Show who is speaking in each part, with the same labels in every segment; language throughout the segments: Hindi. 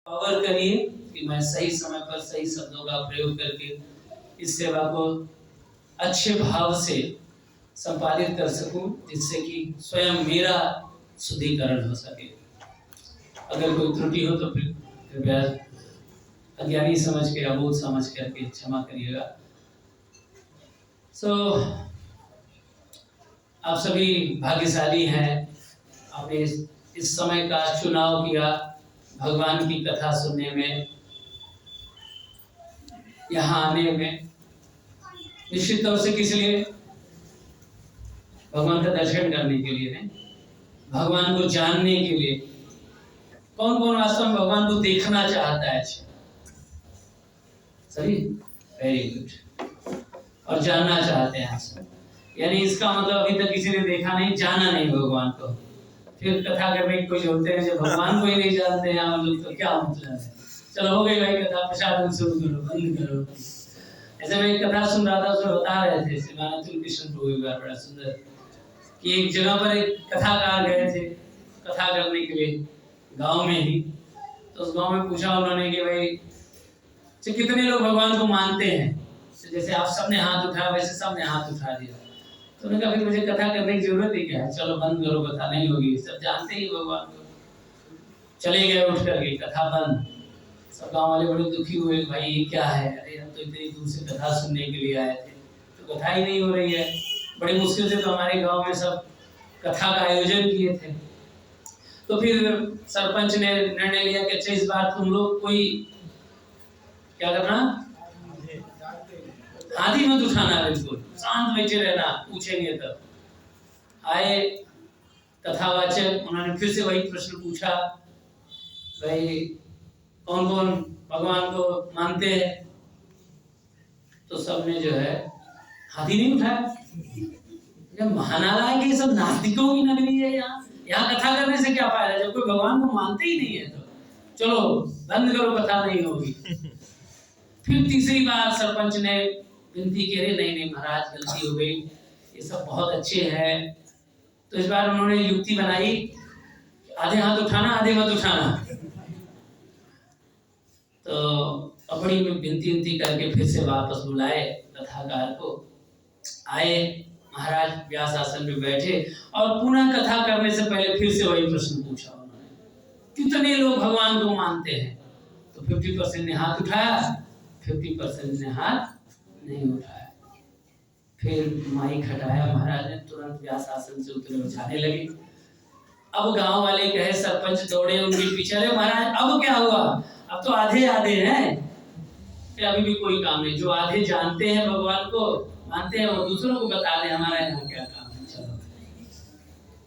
Speaker 1: पावर करिए कि मैं सही समय पर सही शब्दों का प्रयोग करके इस सेवा को अच्छे भाव से संपादित कर सकूं, जिससे कि स्वयं मेरा शुद्धिकरण हो सके। अगर कोई त्रुटि हो तो फिर कृपया अज्ञानी समझ के, अबोध समझ करके क्षमा करिएगा। आप सभी भाग्यशाली हैं, आपने इस समय का चुनाव किया भगवान की कथा सुनने में, यहाँ आने में। निश्चित तौर से किस लिए? भगवान का दर्शन करने के लिए नहीं, भगवान को जानने के लिए। कौन कौन वास्तव में भगवान को देखना चाहता है? अच्छा, सही, वेरी गुड। और जानना चाहते हैं सब, यानी इसका मतलब अभी तक किसी ने देखा नहीं, जाना नहीं भगवान को। फिर कथा करने की कोई जरूरत है? जब भगवान को ही नहीं जानते हैं हम लोग तो क्या मतलब है? चलो हो गई भाई कथा, प्रसाद शुरू करो, बंद करो। ऐसे में एक कथा सुन रहा था, उसमें बता रहे थे श्रीमान कृष्ण प्रभु, बड़ा सुंदर, कि एक जगह पर एक कथाकार गए थे कथा करने के लिए, गांव में ही। तो उस गांव में पूछा उन्होंने कि भाई कितने लोग भगवान को मानते हैं? जैसे आप सबने हाथ उठाया वैसे सबने हाथ उठा दिया। तो उन्होंने कहा फिर मुझे कथा करने की जरूरत ही क्या है, चलो बंद करो, कथा नहीं होगी, सब जानते ही भगवान को। चले गए उठ करके, कथा बंद। सब गांव वाले बड़े दुखी हुए, भाई ये क्या है? अरे हम तो इतनी दूर से कथा सुनने के लिए आए थे, तो कथा ही नहीं हो रही है। बड़ी मुश्किल से तो हमारे गांव में सब कथा का आयोजन किए थे। तो फिर सरपंच ने निर्णय लिया कि अच्छा इस बार तुम लोग कोई क्या करना, हाथी मत उठाना, बिल्कुल शांत बैठे रहना, पूछेंगे तब। आए कथावाचक, उन्होंने फिर से वही प्रश्न पूछा, भाई कौन कौन भगवान को मानते हैं? तो सबने जो है हाथी नहीं उठाया। महानारायण के सब नास्तिकों की नगरी है, यहाँ कथा करने से क्या फायदा जब कोई भगवान को मानते ही नहीं है? तो चलो बंद करो, कथा नहीं होगी। फिर तीसरी बार सरपंच ने विनती की, अरे नहीं नहीं महाराज गलती हो गई, ये सब बहुत अच्छे हैं। तो इस बार उन्होंने युक्ति बनाई, आधे हाथ उठाना आधे मत उठाना। तो बड़ी विनती करके फिर से वापस बुलाए कथाकार को। आए महाराज व्यास आसन में बैठे और पुनः कथा करने से पहले फिर से वही प्रश्न पूछा उन्होंने, कितने लोग भगवान को मानते हैं? तो 50% ने हाथ उठाया, 50% ने हाथ नहीं उठाया। फिर माइक हटाया महाराज ने, तुरंत व्यास आसन से उतरे, जाने लगे। अब गांव वाले कहे, सरपंच दौड़े उनके पीछे, अरे महाराज अब क्या हुआ? अब तो आधे आधे हैं, अभी भी कोई काम नहीं। जो आधे जानते हैं भगवान को, मानते हैं, वो दूसरों को बता दें हमारा यहाँ क्या काम है। चलो,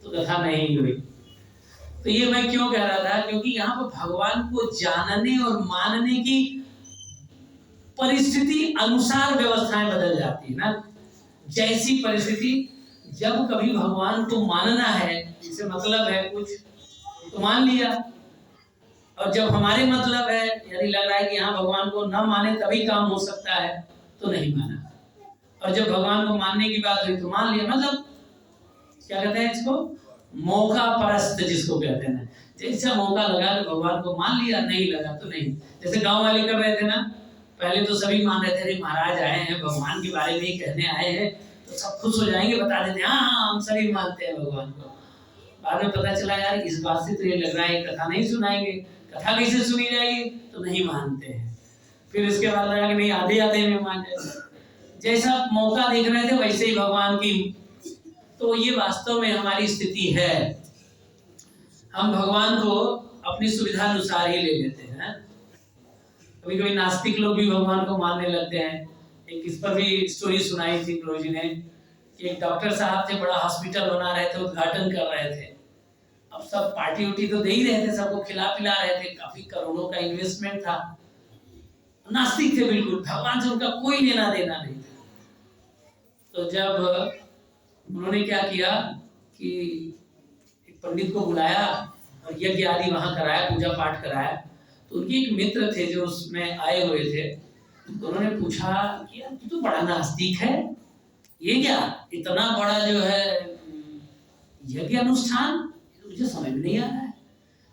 Speaker 1: तो कथा नहीं हुई। तो ये मैं क्यों कह रहा था? क्योंकि यहाँ पर भगवान को जानने और मानने की परिस्थिति अनुसार व्यवस्थाएं बदल जाती है ना। जैसी परिस्थिति, जब कभी भगवान को मानना है, इससे मतलब है कुछ, तो मान लिया। और जब हमारे मतलब है, यानी लग रहा है कि हाँ भगवान को न माने तभी काम हो सकता है, तो नहीं माना। और जब भगवान को मानने की बात हुई तो मान लिया। मतलब क्या कहते हैं इसको, मौका परस्त जिसको कहते हैं। जैसा मौका लगा तो भगवान को मान लिया, नहीं लगा तो नहीं। जैसे गांव वाले कर रहे थे ना, पहले तो सभी मान रहे थे, अरे महाराज आए हैं भगवान के बारे में ही कहने आए हैं, तो सब खुश हो जाएंगे, बता देते हाँ हाँ हम सभी मानते हैं भगवान को। बाद में पता चला यार इस बात से तो ये लग रहा है कथा नहीं सुनाएंगे, कथा कैसे सुनी जाएगी? तो नहीं मानते हैं। फिर इसके बाद लगा कि नहीं आधे आधे में मान जाए। जैसा मौका देख रहे थे वैसे ही भगवान की। तो ये वास्तव में हमारी स्थिति है, हम भगवान को अपनी सुविधा अनुसार ही ले लेते हैं। कभी कभी नास्तिक लोग भी भगवान को मानने लगते हैं। एक इस पर भी स्टोरी सुनाई थी गुरु जी ने, एक डॉक्टर साहब थे, बड़ा हॉस्पिटल बना रहे थे, उद्घाटन कर रहे थे। अब सब पार्टी उटी तो दे ही रहे थे, सबको खिला पिला रहे थे, काफी करोड़ों का इन्वेस्टमेंट था। नास्तिक थे बिल्कुल, भगवान से उनका कोई लेना देना नहीं था। तो जब उन्होंने क्या किया कि एक पंडित को बुलाया और यज्ञ आदि वहां कराया, पूजा पाठ कराया। तो उनके एक मित्र थे जो उसमें आए हुए थे, तो उन्होंने पूछा कि यार तू तो बड़ा नास्तिक है, ये क्या इतना बड़ा जो है यज्ञ अनुष्ठान, मुझे समझ में नहीं आ रहा है।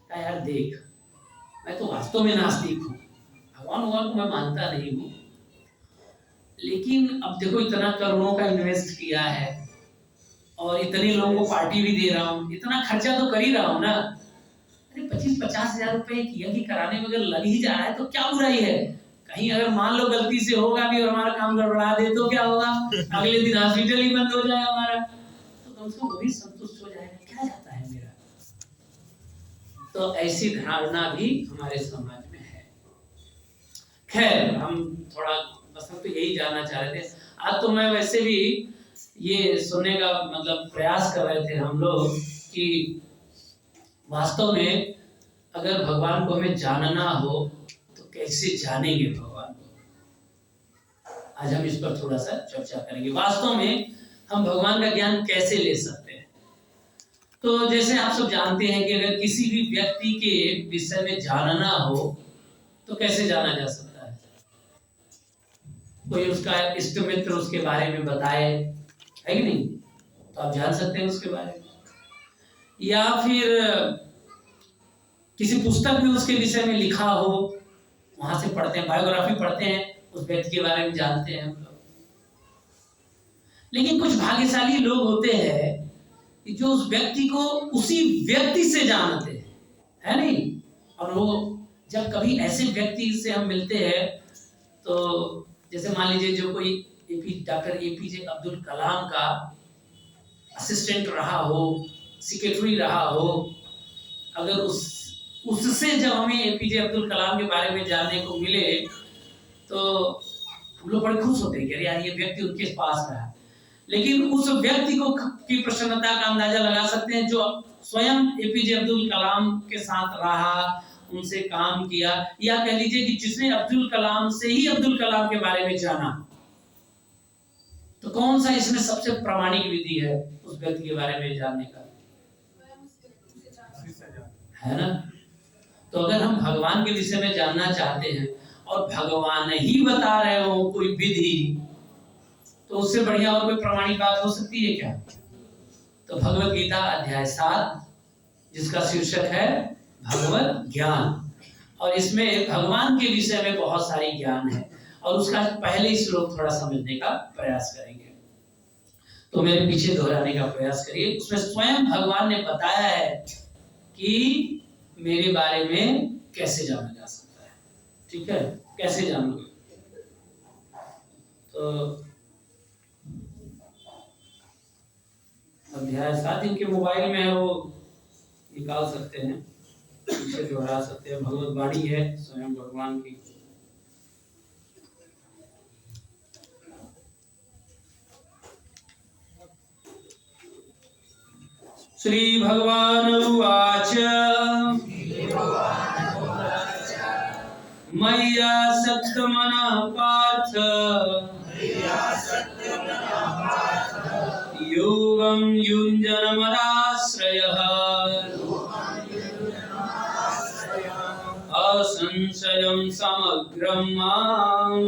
Speaker 1: कहा यार देख, मैं तो वास्तव में नास्तिक हूँ, भगवान को मैं मानता नहीं हूँ, लेकिन अब देखो इतना करोड़ों का इन्वेस्ट किया है और इतने लोगों को पार्टी भी दे रहा हूँ, इतना खर्चा तो कर ही रहा हूँ ना। अरे 25-50 हजार रुपए किया कि कराने में अगर लग ही जा रहा है तो क्या बुराई है। कहीं अगर मान लो गलती से होगा भी और हमारा काम गड़बड़ा दे तो क्या होगा, अगले दिन हॉस्पिटल ही बंद हो जाए हमारा, तो कम से कम वो भी संतुष्ट हो जाएगा, क्या जाता है मेरा। तो ऐसी धारणा भी हमारे समाज में है। खैर हम थोड़ा बस हम तो यही जानना चाह रहे थे। आज तो मैं वैसे भी ये सुनने का मतलब प्रयास कर रहे थे हम लोग कि वास्तव में अगर भगवान को हमें जानना हो तो कैसे जानेंगे भगवान को। आज हम इस पर थोड़ा सा चर्चा करेंगे, वास्तव में हम भगवान का ज्ञान कैसे ले सकते हैं। तो जैसे आप सब जानते हैं कि अगर किसी भी व्यक्ति के विषय में जानना हो तो कैसे जाना जा सकता है। कोई उसका इष्ट मित्र उसके बारे में बताए, है कि नहीं, तो आप जान सकते हैं उसके बारे में। या फिर किसी पुस्तक में उसके विषय में लिखा हो, वहां से पढ़ते हैं, बायोग्राफी पढ़ते हैं, उस व्यक्ति के बारे में जानते हैं हम लोग। लेकिन कुछ भाग्यशाली लोग होते हैं जो उस व्यक्ति को उसी व्यक्ति से जानते हैं, है नहीं। और वो जब कभी ऐसे व्यक्ति से हम मिलते हैं तो जैसे मान लीजिए जो कोई डॉक्टर एपीजे अब्दुल कलाम का असिस्टेंट रहा हो, सेक्रेटरी रहा हो, अगर उससे जब हमें एपीजे अब्दुल कलाम के बारे में जानने को मिले तो हम लोग बड़े खुश होते हैं कि यार ये व्यक्ति उनके पास रहा। लेकिन उस व्यक्ति को की प्रसन्नता का अंदाजा लगा सकते हैं जो स्वयं एपीजे अब्दुल कलाम के साथ रहा, उनसे काम किया, या कह लीजिए कि जिसने अब्दुल कलाम से ही अब्दुल कलाम के बारे में जाना। तो कौन सा इसमें सबसे प्रामाणिक विधि है उस व्यक्ति के बारे में जानने का, है ना। तो अगर हम भगवान के विषय में जानना चाहते हैं और भगवान ही बता रहे हो कोई विधि, तो उससे बढ़िया और कोई प्रामाणिक बात हो सकती है क्या। तो भगवत गीता अध्याय 7 जिसका शीर्षक है भगवत ज्ञान, और इसमें भगवान के विषय में बहुत सारी ज्ञान है और उसका पहले ही श्लोक थोड़ा समझने का प्रयास करेंगे। तो मेरे पीछे दोहराने का प्रयास करिए। उसमें स्वयं भगवान ने बताया है कि मेरे बारे में कैसे जाना जा सकता है, ठीक है, कैसे जानोगे। तो अध्याय 7 इनके मोबाइल में है, वो निकाल सकते हैं, पीछे दोहरा सकते हैं। भगवत वाणी है स्वयं भगवान की। श्री भगवान उवाच मय्या सक्तमनः पार्थ योगं युञ्जनमदाश्रयः असंशयं समग्रं माम्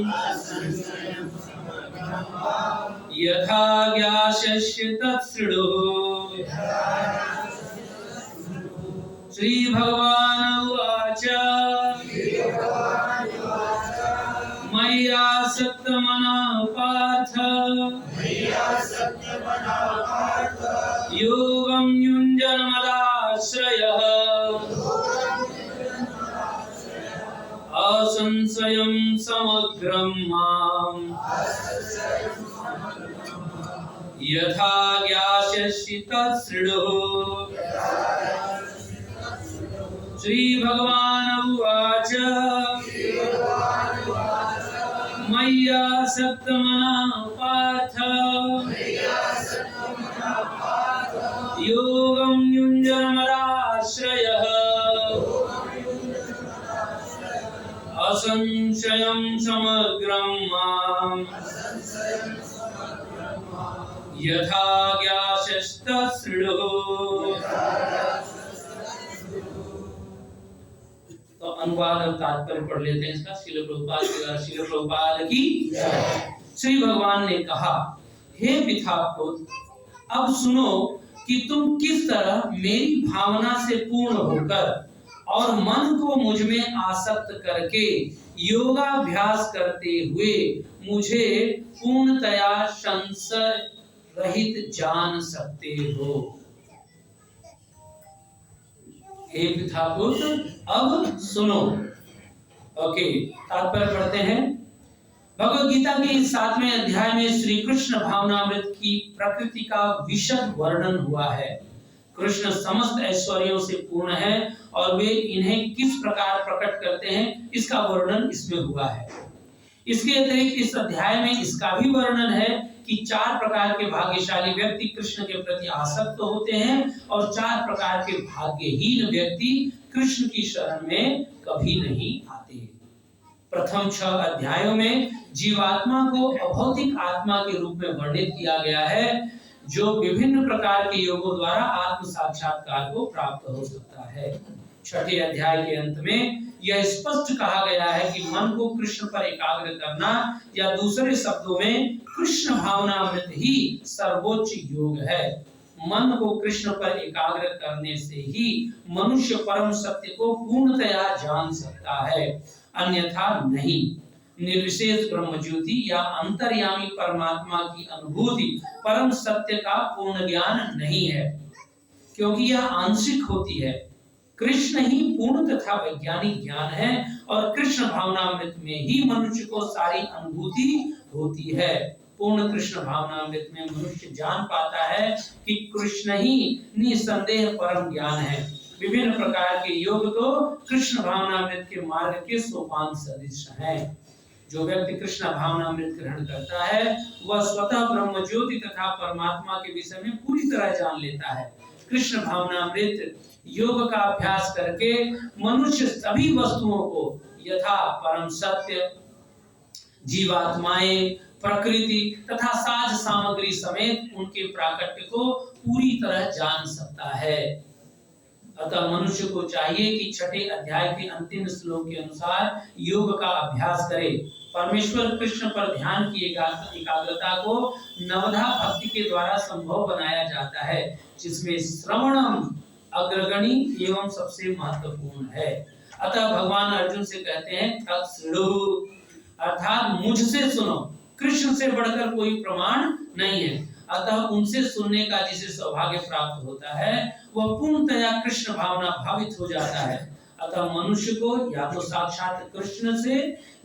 Speaker 1: यथा ज्ञास्यसि तच्छृणु। श्री भगवान उवाच मय्यासक्तमनः पार्थ योगं युञ्जनमदाश्रयः असंशयं समग्रं माम् यथा ज्ञास्यसि तच्छृणु। श्री भगवान उवाच मय्यासक्तमनः पार्थ योगं युञ्जनमदाश्रयः असंशयं समग्रं माम् यथा ज्ञास्यसि तच्छृणु। तो अनुवाद और तात्पर्य पढ़ लेते हैं इसका। श्रील प्रभुपाद की श्री भगवान ने कहा, हे पितापुत्र, अब सुनो कि तुम किस तरह मेरी भावना से पूर्ण होकर और मन को मुझ में आसक्त करके योगाभ्यास करते हुए मुझे पूर्णतया संशय रहित जान सकते हो। हे पितापुत्र, अब सुनो। ओके, तात्पर्य पढ़ते हैं। भगवद गीता के इस 7वें अध्याय में श्री कृष्ण भावनामृत की प्रकृति का विशद वर्णन हुआ है। कृष्ण समस्त ऐश्वर्यों से पूर्ण है और वे इन्हें किस प्रकार प्रकट करते हैं, इसका वर्णन इसमें हुआ है। इसके अतिरिक्त इस अध्याय में इसका भी वर्णन है कि 4 प्रकार के भाग्यशाली व्यक्ति कृष्ण के प्रति आसक्त होते हैं और 4 प्रकार के भाग्यहीन व्यक्ति कृष्ण की शरण में कभी नहीं आते। प्रथम 6 अध्यायों में जीवात्मा को अभौतिक आत्मा के रूप में वर्णित किया गया है, जो विभिन्न प्रकार के योगों द्वारा आत्म साक्षात्कार को प्राप्त हो सकता है। 6ठे अध्याय के अंत में यह स्पष्ट कहा गया है कि मन को कृष्ण पर एकाग्र करना, या दूसरे शब्दों में कृष्ण भावनामृत ही सर्वोच्च योग है। मन को कृष्ण पर एकाग्र करने से ही मनुष्य परम सत्य को पूर्णतया जान सकता है, अन्यथा नहीं। निर्विशेष ब्रह्म ज्योति या अंतर्यामी परमात्मा की अनुभूति परम सत्य का पूर्ण ज्ञान नहीं है, क्योंकि यह आंशिक होती है। कृष्ण ही पूर्ण तथा वैज्ञानिक ज्ञान है और कृष्ण भावनामृत में ही मनुष्य को सारी अनुभूति होती है। पूर्ण कृष्ण भावनामृत में मनुष्य जान पाता है कि कृष्ण ही निसंदेह परम ज्ञान है। विभिन्न प्रकार के योग तो कृष्ण भावनामृत के मार्ग के सोपान सदृश हैं। जो व्यक्ति कृष्ण भावनामृत ग्रहण करता है वह स्वतः ब्रह्म ज्योति तथा परमात्मा के विषय में पूरी तरह जान लेता है। कृष्ण भावनामृत योग का अभ्यास करके मनुष्य सभी वस्तुओं को यथा परम सत्य, जीवात्माएं, प्रकृति तथा साज सामग्री समेत उनके प्राकट्य को पूरी तरह जान सकता है। अतः मनुष्य को चाहिए कि 6ठे अध्याय के अंतिम श्लोक के अनुसार योग का अभ्यास करे। परमेश्वर कृष्ण पर ध्यान की एकाग्रता को नवधा भक्ति के द्वारा संभव बनाया जाता है, जिसमें श्रवणम अग्रगणी एवं सबसे महत्वपूर्ण है। अतः भगवान अर्जुन से कहते हैं तत्सृणु, अर्थात मुझसे सुनो। कृष्ण से बढ़कर कोई प्रमाण नहीं है, अतः उनसे सुनने का जिसे सौभाग्य प्राप्त होता है वह पूर्णतया कृष्ण भावना भावित हो जाता है। अतः मनुष्य को या तो साक्षात कृष्ण से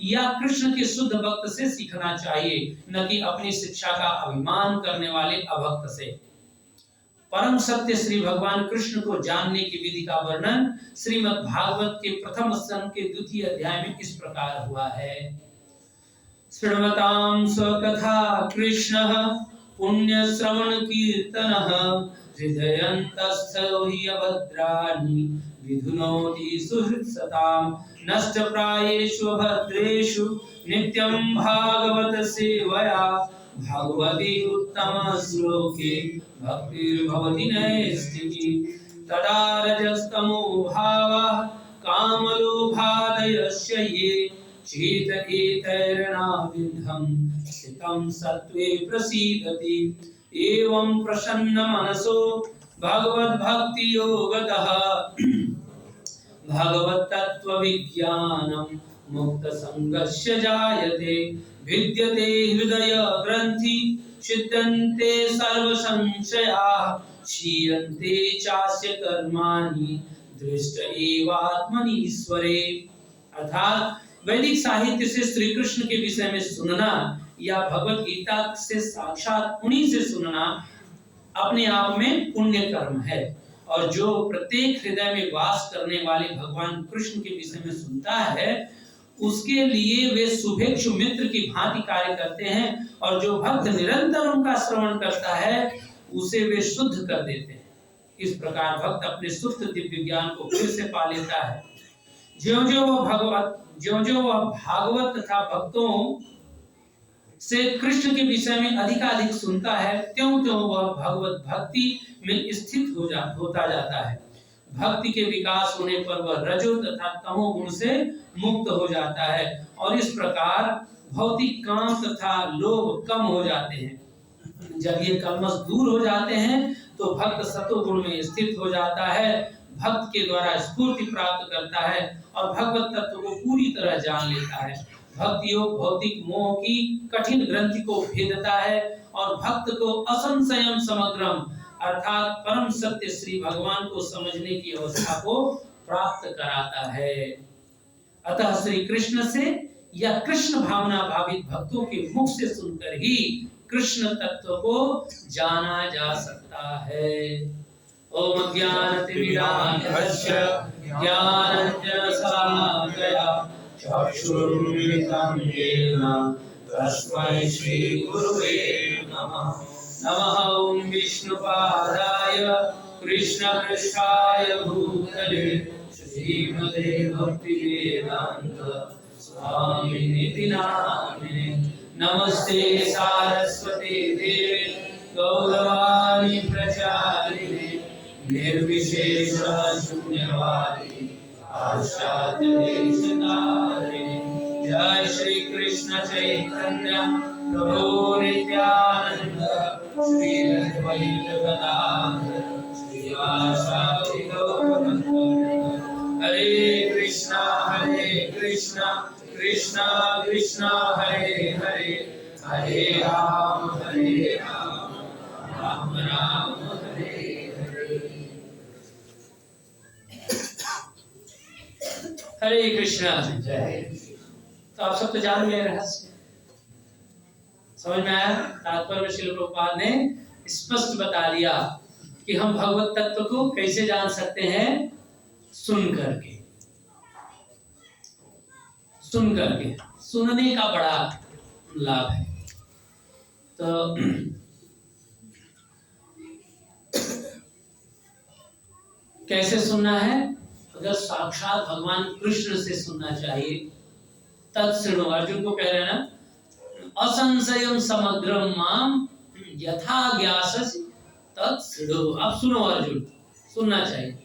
Speaker 1: या कृष्ण के शुद्ध भक्त से सीखना चाहिए, न कि अपनी शिक्षा का अभिमान करने वाले अभक्त से। परम सत्य श्री भगवान कृष्ण को जानने की विधि का वर्णन श्रीमद् भागवत के प्रथम स्कंद के 2 अध्याय में इस प्रकार हुआ है। श्रृण्वतां स्वकथा कृष्णः पुण्य श्रवण कीर्तनः हृदयन्तस्थो हि अभद्राणि विधुनोति सुहृत्सतां नष्ट प्रायेषु भद्रेषु नित्यं भागवत सेवया भगवती उत्तम श्लोके भक्तिर्भवति नैष्ठिकी तदा रजस्तमो भावः कामलोभादयस्य ये चेत एतैर्नाविद्धं स्थितं सत्त्वे प्रसीदति एवं प्रसन्न मनसो भगवद्भक्ति योगतः भगवत तत्व विज्ञानम मुक्त संगस्य जायते भिद्यते हृदय ग्रंथि छिद्यन्ते सर्व संशयाः क्षीयन्ते चास्य कर्माणि दृष्ट एवात्मनीश्वरे। अर्थात वैदिक साहित्य से श्री कृष्ण के विषय में सुनना या भगवत गीता से साक्षात उन्हीं से सुनना अपने आप में पुण्य कर्म है, और जो प्रत्येक हृदय में वास करने वाले भगवान कृष्ण के विषय में सुनता है उसके लिए वे शुभेच्छु मित्र की भांति कार्य करते हैं, और जो भक्त निरंतर उनका श्रवण करता है उसे वे शुद्ध कर देते हैं। इस प्रकार भक्त अपने शुद्ध दिव्य ज्ञान को फिर से पा लेता है। ज्यों-ज्यों वह भागवत तथा भक्तों से कृष्ण के विषय में अधिकाधिक सुनता है, त्यों-त्यों वह भगवत भक्ति में स्थित होता जाता है। भक्ति के विकास होने पर वह रजो तथा तमो गुण से मुक्त हो जाता है, और इस प्रकार भौतिक काम तथा लोभ कम हो जाते हैं। जब ये कलमश दूर हो जाते हैं तो भक्त सतो गुण में स्थित हो जाता है। भक्त के द्वारा स्फूर्ति प्राप्त करता है और भगवत तत्व को पूरी तरह जान लेता है। भक्ति योग भौतिक मोह की कठिन ग्रंथि को भेदता है और भक्त को असंशयम समग्रम अर्थात परम सत्य श्री भगवान को समझने की अवस्था को प्राप्त कराता है। अतः श्री कृष्ण से या कृष्ण भावना भावित भक्तों के मुख से सुनकर ही कृष्ण तत्व को जाना जा सकता है। ओम ज्ञानतिमिरान्धस्य ज्ञानाञ्जनशलाकया चक्षुरुन्मिलितं येन तस्मै श्रीगुरुवे नमः। नमः ओम विष्णुपादाय कृष्णपृष्ठाय भूतले श्रीमते भक्तिवेदान्त स्वामिनिति नामिने। नमस्ते सारस्वती देवी गौरवाणी प्रचारिणे निर्विशेष शून्यवादी पाश्चात्य देशतारिणे। जय श्री कृष्ण चैतन्य प्रभु नित्यानंद श्री अद्वैत गदाधर श्रीवासादि गौरभक्त। हरे कृष्णा कृष्णा कृष्णा हरे हरे हरे राम राम राम हरे हरे। हरे कृष्णा। तो आप सब तो जान गए रहस्य, समझ में आया। तात्पर्य श्रील प्रभुपाद ने स्पष्ट बता दिया कि हम भगवत तत्व को कैसे जान सकते हैं, सुन करके। सुनने का बड़ा लाभ है। तो कैसे सुनना है? अगर साक्षात भगवान कृष्ण से सुनना चाहिए। तत्सृणु, अर्जुन को कह रहे हैं ना, असंशयम समग्रम माम यथा ज्ञाससि तत्सृणु। अब सुनो अर्जुन, सुनना चाहिए।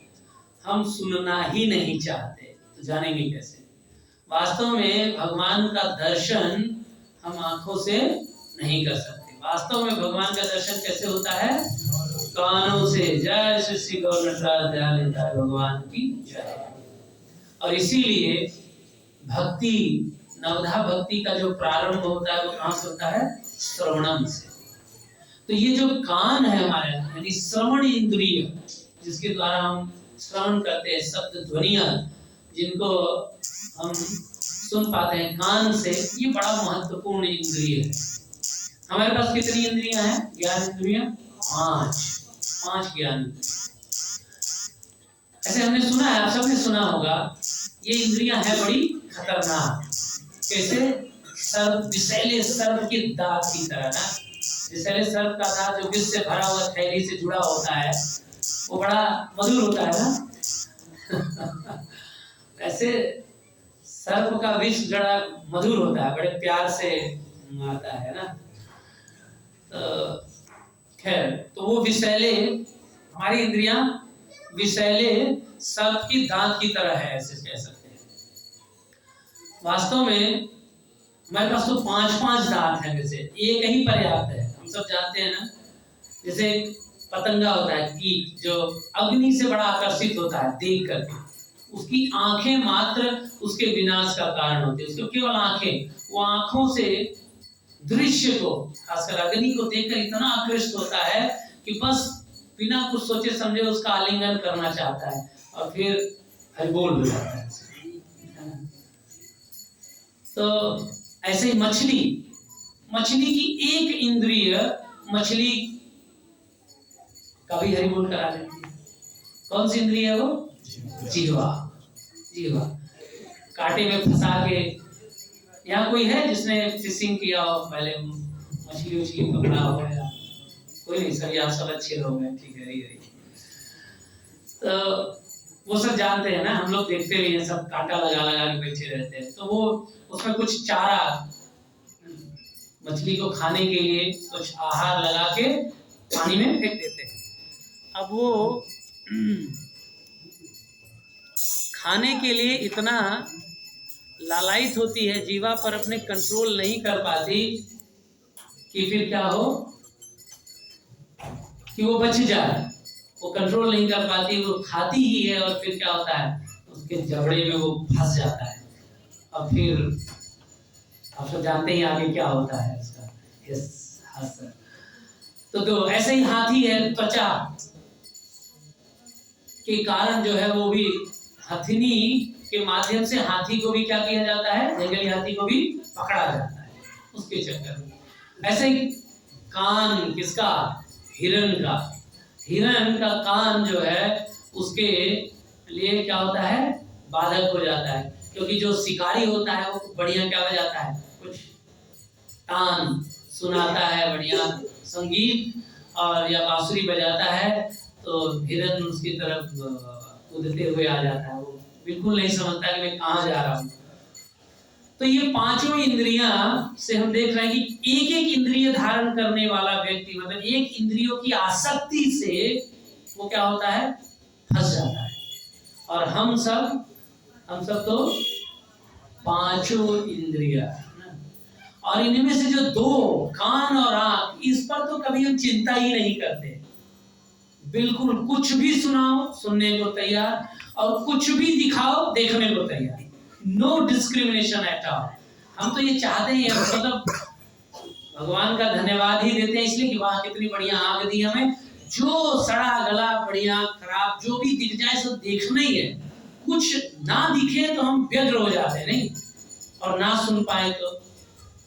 Speaker 1: हम सुनना ही नहीं चाहते तो जानेंगे कैसे? वास्तव में भगवान का दर्शन हम आंखों से नहीं कर सकते। वास्तव में भगवान का दर्शन कैसे होता है? कानों से। जय श्री गौरव भगवान की जय। और इसीलिए भक्ति, नवधा भक्ति का जो प्रारंभ होता है वो कहाँ से होता है? श्रवणम से। तो ये जो कान है हमारे, यानी श्रवण इंद्रिय, जिसके द्वारा हम श्रवण करते हैं शब्द ध्वनियां, जिनको हम सुन पाते हैं कान से, ये बड़ा महत्वपूर्ण इंद्रिय है। हमारे पास कितनी इंद्रियां हैं? ज्ञान इंद्रियां 5 ज्ञान। ऐसे हमने सुना है, आप सबने सुना होगा, ये इंद्रियां हैं बड़ी खतरनाक। कैसे? सर्प, विषैले सर्प के दांत की तरह ना। विषैले सर्प का दांत जो विष से भरा हुआ थैली से जुड़ा होता है, वो बड़ा मधुर होता है ना। ऐसे सर्प का विष जड़ा मधुर होता है, बड़े प्यार से आता है ना। तो खैर, तो वो विषैले, हमारी इंद्रियां विषैले सर्प की दांत की तरह है, ऐसे कह सकते हैं। वास्तव में हमारे पास तो 5 दांत हैं, वैसे एक ही पर्याप्त है। हम सब जानते हैं ना, जैसे पतंगा होता है कीट, जो अग्नि से बड़ा आकर्षित होता है देख करके, उसकी आंखें मात्र उसके विनाश का कारण होती है। उसको केवल आंखें, वो आंखों से दृश्य को, खासकर अग्नि को देखकर इतना आकृष्ट होता है कि बस बिना कुछ सोचे समझे उसका आलिंगन करना चाहता है और फिर हरिबोल हो जाता है। तो ऐसे ही मछली की एक इंद्रिय मछली कभी हरिबोल करा देती है। कौन सी इंद्रिय है वो? जीवा। कांटे में फंसा के, यहाँ कोई है जिसने फिशिंग किया हो, पहले मछली पकड़ा हो? या कोई नहीं? सर आप सब अच्छे लोग हैं, ठीक है। तो वो सब जानते हैं ना, हम लोग देखते भी हैं, सब कांटा लगा के बैठे रहते हैं। तो वो उसमें कुछ चारा, मछली को खाने के लिए कुछ आहार लगा के पानी में फेंक देते हैं। अब वो खाने के लिए इतना लालायित होती है, जीवा पर अपने कंट्रोल नहीं कर पाती कि फिर क्या हो कि वो बच जाए। वो कंट्रोल नहीं कर पाती, वो खाती ही है और फिर क्या होता है उसके जबड़े में वो फंस जाता है और फिर आप सब जानते ही आगे क्या होता है उसका। तो ऐसे ही हाथी है, त्वचा के कारण जो है वो भी हथिनी के माध्यम से हाथी को भी क्या किया जाता है, जंगली हाथी को भी पकड़ा जाता है उसके चक्कर में। ऐसे ही कान किसका, हिरण का, हिरण का कान जो है उसके लिए क्या होता है, बाधक हो जाता है, क्योंकि जो शिकारी होता है वो बढ़िया क्या हो जाता है, कुछ तान सुनाता है, बढ़िया संगीत और या बांसुरी बजाता है, तो हिरण उसकी तरफ कूदते हुए आ जाता है, वो बिल्कुल नहीं समझता कि मैं कहाँ जा रहा हूँ। तो ये पांचों इंद्रियां से हम देख रहे हैं कि एक एक इंद्रिय धारण करने वाला व्यक्ति, मतलब एक इंद्रियों की आसक्ति से वो क्या होता है, फंस जाता है। और हम सब तो पांचों इंद्रिया, और इनमें से जो दो, कान और आंख, इस पर तो कभी हम चिंता ही नहीं करते। बिल्कुल कुछ भी सुनाओ सुनने को तैयार, और कुछ भी दिखाओ देखने को तैयार। No discrimination at all. हम तो ये चाहते हैं, मतलब भगवान का धन्यवाद ही देते हैं इसलिए कि वाह कितनी बढ़िया आंख दी हमें, जो सड़ा गला बढ़िया खराब जो भी दिख जाए सब देखना ही है। कुछ ना दिखे तो हम व्यग्र हो जाते हैं, नहीं, और ना सुन पाए तो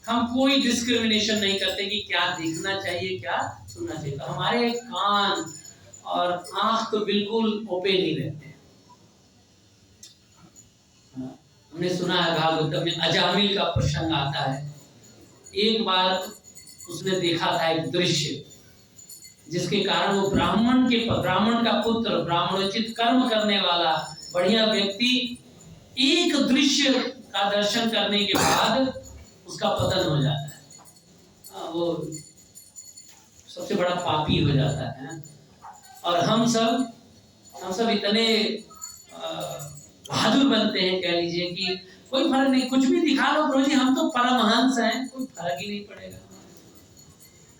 Speaker 1: हम कोई डिस्क्रिमिनेशन नहीं करते कि क्या देखना चाहिए क्या सुनना चाहिए। तो हमारे कान और आंख तो बिल्कुल ओपन ही रहते हैं। हमने सुना है भागवत में अजामिल का प्रसंग आता है। एक बार उसने देखा था एक दृश्य जिसके कारण वो ब्राह्मण का पुत्र, ब्राह्मणोचित कर्म करने वाला बढ़िया व्यक्ति, एक दृश्य का दर्शन करने के बाद उसका पतन हो जाता है, वो सबसे बड़ा पापी हो जाता है। और हम सब इतने बहादुर बनते हैं, कह लीजिए कि कोई फर्क नहीं, कुछ भी दिखा लो प्रभु जी, हम तो परमहंस हैं, कोई फर्क ही नहीं पड़ेगा,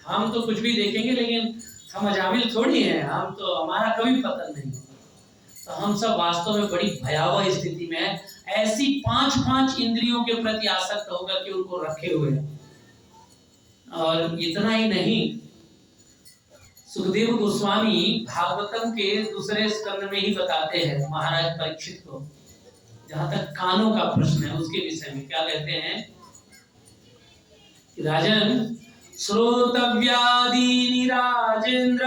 Speaker 1: हम तो कुछ भी देखेंगे, लेकिन हम अजामिल थोड़ी हैं, हम तो हमारा कभी पतन नहीं होगा। तो हम सब वास्तव में बड़ी भयावह स्थिति में है, ऐसी पांच इंद्रियों के प्रति आसक्त होकर के उनको रखे हुए हैं। और इतना ही नहीं, सुखदेव गोस्वामी भागवतम के दूसरे स्कंद में ही बताते हैं महाराज परीक्षित को, जहां तक कानों का प्रश्न है उसके विषय में क्या कहते हैं कि राजन, श्रोतव्यादीनि राजेंद्र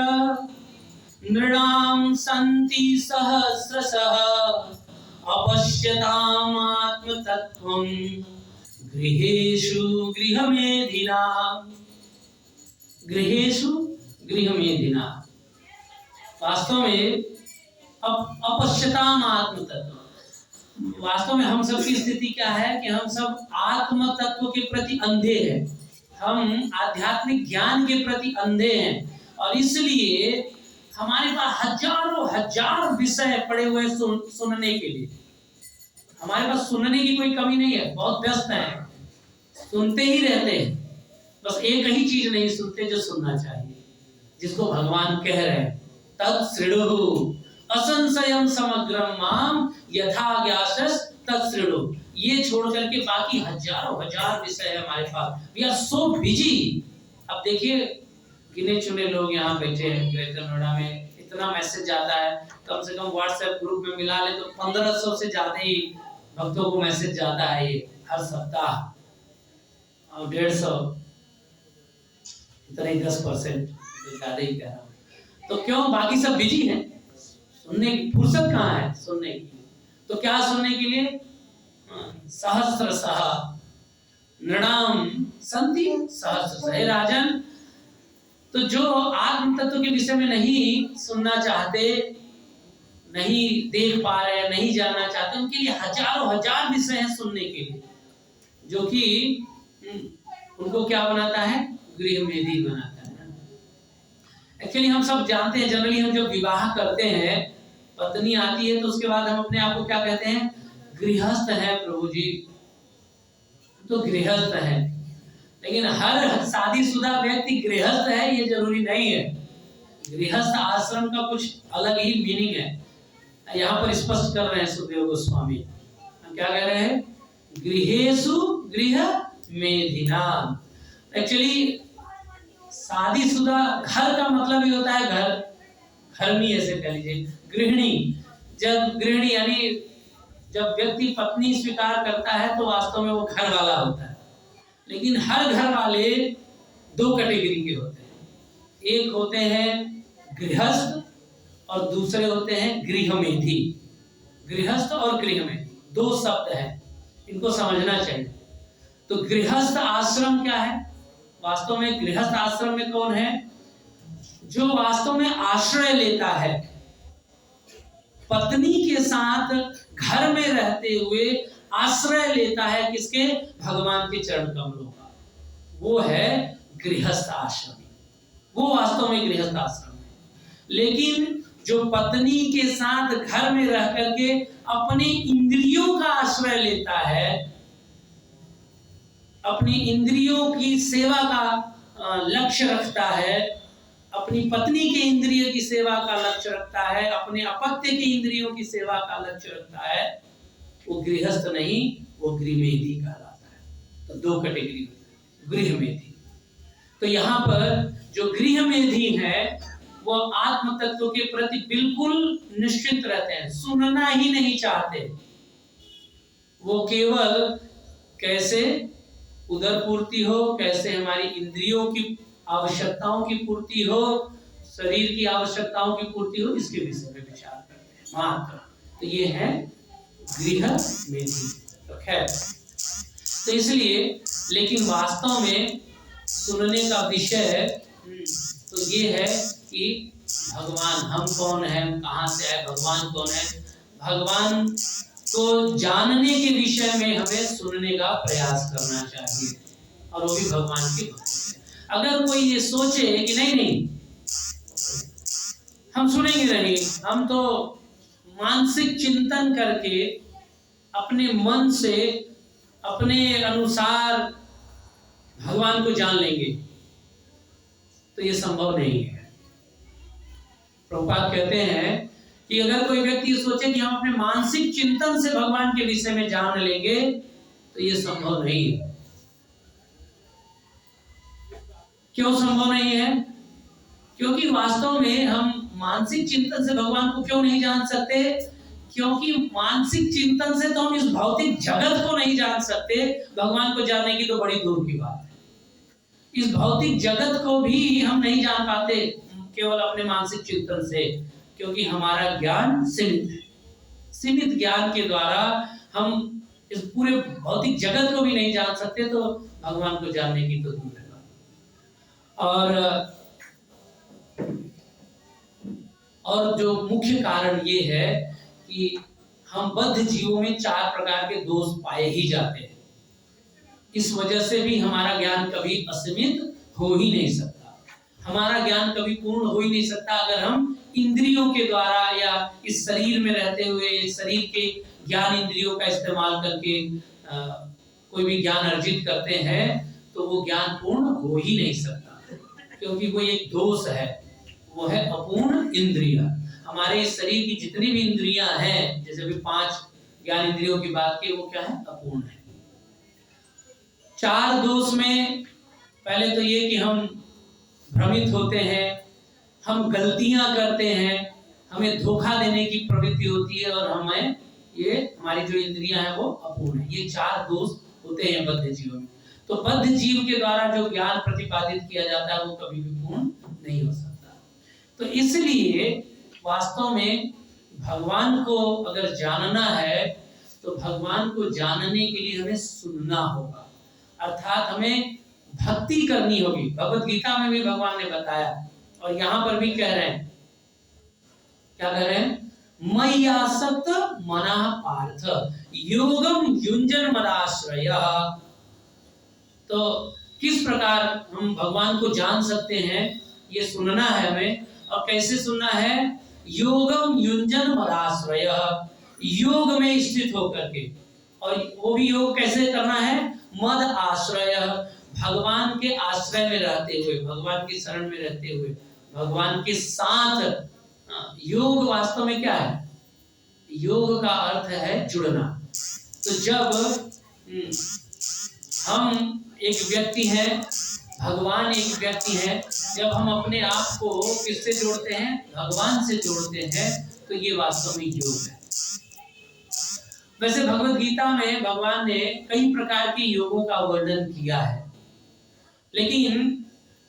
Speaker 1: नृणाम संति सहस्रशः अपश्यताम आत्मतत्त्वं गृहेषु गृहमेधिनाम्। गृहेषु गृहमेधिनाम्, वास्तव में अपश्यताम आत्मतत्व, वास्तव में हम सब की स्थिति क्या है कि हम सब आत्म तत्व के प्रति अंधे हैं, हम आध्यात्मिक ज्ञान के प्रति अंधे हैं, और इसलिए हमारे पास हजारों हजार विषय पड़े हुए सुनने के लिए। हमारे पास सुनने की कोई कमी नहीं है, बहुत व्यस्त है, सुनते ही रहते हैं, बस एक ही चीज नहीं सुनते जो सुनना चाहिए, जिसको भगवान कह रहे हैं, तत्सृणु असंशयम समग्रम माम यथा ज्ञासस तत्सृणु। ये छोड़ करके बाकी हजारों हजार विषय है हमारे पास। We are so busy. अब देखिए, गिने चुने लोग यहाँ बैठे हैं ग्रेटर नोएडा में, इतना मैसेज आता है, कम से कम व्हाट्सएप ग्रुप में मिला ले तो 1500 से ज्यादा ही भक्तों को मैसेज जाता है ये हर सप्ताह, और 150 इतना ही 10% ज्यादा ही कह रहा हूँ। तो क्यों, बाकी सब बिजी हैं, सुनने की फुर्सत कहाँ है सुनने की। तो क्या सुनने के लिए, सहस्रशः नृणाम संति सहस्रशः। हे राजन, तो जो आत्म तत्व के विषय में नहीं सुनना चाहते, नहीं देख पा रहे, नहीं जानना चाहते, उनके लिए हजारों हजार विषय हैं सुनने के लिए, जो कि उनको क्या बनाता है, गृहमेधी बनाता है। एक्चुअली हम सब जानते हैं, जनरली हम जब विवाह करते हैं, पत्नी आती है तो उसके बाद हम अपने आप को क्या कहते हैं, गृहस्थ है प्रभु जी, तो गृहस्थ है। लेकिन हर शादीशुदा व्यक्ति गृहस्थ है ये जरूरी नहीं है। गृहस्थ आश्रम का कुछ अलग ही मीनिंग है। यहाँ पर स्पष्ट कर रहे हैं सुखदेव गोस्वामी, क्या कह रहे हैं? गृहेषु गृह मेधिनाम। एक्चुअली शादीशुदा घर का मतलब ही होता है घर, घरनी ऐसे कह लीजिए, गृहिणी। जब गृहिणी यानी जब व्यक्ति पत्नी स्वीकार करता है तो वास्तव में वो घर वाला होता है। लेकिन हर घर वाले दो कैटेगरी के होते हैं, एक होते हैं गृहस्थ और दूसरे होते हैं गृहमेधी। गृहस्थ और गृहमेधी दो शब्द हैं, इनको समझना चाहिए। तो गृहस्थ आश्रम क्या है? वास्तव में गृहस्थ आश्रम में कौन है? जो वास्तव में आश्रय लेता है, पत्नी के साथ घर में रहते हुए आश्रय लेता है किसके? भगवान के चरण कमलों का, वो है गृहस्थ आश्रम। वो वास्तव में गृहस्थ आश्रम है। लेकिन जो पत्नी के साथ घर में रह करके अपने इंद्रियों का आश्रय लेता है, अपनी इंद्रियों की सेवा का लक्ष्य रखता है, अपनी पत्नी के इंद्रिय की सेवा का लक्ष्य रखता है, अपने अपत्य के इंद्रियों की सेवा का लक्ष्य रखता है, वो गृहस्थ नहीं, वो गृहमेधी कहलाता है। तो दो कैटेगरी गृहमेधी। तो यहाँ पर जो गृहमेधी है वो आत्म तत्व के प्रति बिल्कुल निश्चित रहते हैं, सुनना ही नहीं चाहते। वो केवल कैसे उदर पूर्ति हो, कैसे हमारी इंद्रियों की आवश्यकताओं की पूर्ति हो, शरीर की आवश्यकताओं की पूर्ति हो, इसके विषय में विचार करते हैं मात्र। तो ये है गृहमेधी। तो खैर, तो इसलिए, लेकिन वास्तव में सुनने का विषय तो ये है कि भगवान हम कौन है, कहाँ से है, भगवान कौन है। भगवान को जानने के विषय में हमें सुनने का प्रयास करना चाहिए, और वो भी भगवान की भक्ति। अगर कोई ये सोचे कि नहीं नहीं हम सुनेंगे नहीं, हम तो मानसिक चिंतन करके अपने मन से अपने अनुसार भगवान को जान लेंगे, तो ये संभव नहीं है। प्रभुपाद कहते हैं कि अगर कोई व्यक्ति सोचे कि हम अपने मानसिक चिंतन से भगवान के विषय में जान लेंगे, तो ये संभव नहीं है। क्यों संभव नहीं है? क्योंकि वास्तव में हम मानसिक चिंतन से भगवान को क्यों नहीं जान सकते? क्योंकि मानसिक चिंतन से तो हम इस भौतिक जगत को नहीं जान सकते, भगवान को जानने की तो बड़ी दूर की बात है। इस भौतिक जगत को भी हम नहीं जान पाते केवल अपने मानसिक चिंतन से, क्योंकि हमारा ज्ञान सीमित है। सीमित ज्ञान के द्वारा हम इस पूरे भौतिक जगत को भी नहीं जान सकते, तो भगवान को जानने की तो दूर है। और जो मुख्य कारण ये है कि हम बद्ध जीवों में 4 प्रकार के दोष पाए ही जाते हैं। इस वजह से भी हमारा ज्ञान कभी असीमित हो ही नहीं सकता, हमारा ज्ञान कभी पूर्ण हो ही नहीं सकता अगर हम इंद्रियों के द्वारा या इस शरीर में रहते हुए शरीर के ज्ञान इंद्रियों का इस्तेमाल करके कोई भी ज्ञान अर्जित करते हैं, तो वो ज्ञान पूर्ण हो ही नहीं सकता, क्योंकि वो एक दोष है, वो है अपूर्ण इंद्रिया। हमारे इस शरीर की जितनी भी इंद्रियां हैं, जैसे भी 5 ज्ञान इंद्रियों की बात की, वो क्या है? अपूर्ण है। 4 दोष में पहले तो ये कि हम भ्रमित होते हैं, हम गलतियां करते हैं, हमें धोखा देने की प्रवृत्ति होती है, और हमें ये हमारी जो इंद्रियां हैं वो अपूर्ण है। ये 4 दोष होते हैं बद्ध जीव में। तो बद्ध जीव के द्वारा जो ज्ञान प्रतिपादित किया जाता है वो कभी भी पूर्ण नहीं हो सकता। तो इसलिए वास्तव में भगवान को अगर जानना है, तो भगवान को जानने के लिए हमें सुनना होगा, अर्थात हमें भक्ति करनी होगी। भगवत गीता में भी भगवान ने बताया, और यहाँ पर भी कह रहे हैं, क्या कह रहे हैं? मय्यासक्त मनः पार्थ योगम युञ्जन मदाश्रयः। तो किस प्रकार हम भगवान को जान सकते हैं, ये सुनना है हमें। और कैसे सुनना है? योगम युञ्जन मदाश्रयः, योग में स्थित होकर के। और वो भी योग कैसे करना है? मद आश्रय, भगवान के आश्रय में रहते हुए, भगवान की शरण में रहते हुए भगवान के साथ। योग वास्तव में क्या है? योग का अर्थ है जुड़ना। तो जब हम एक व्यक्ति हैं, भगवान एक व्यक्ति है, जब हम अपने आप को किससे जोड़ते हैं? भगवान से जोड़ते हैं, तो ये वास्तव में योग है। वैसे भगवत गीता में भगवान ने कई प्रकार के योगों का वर्णन किया है, लेकिन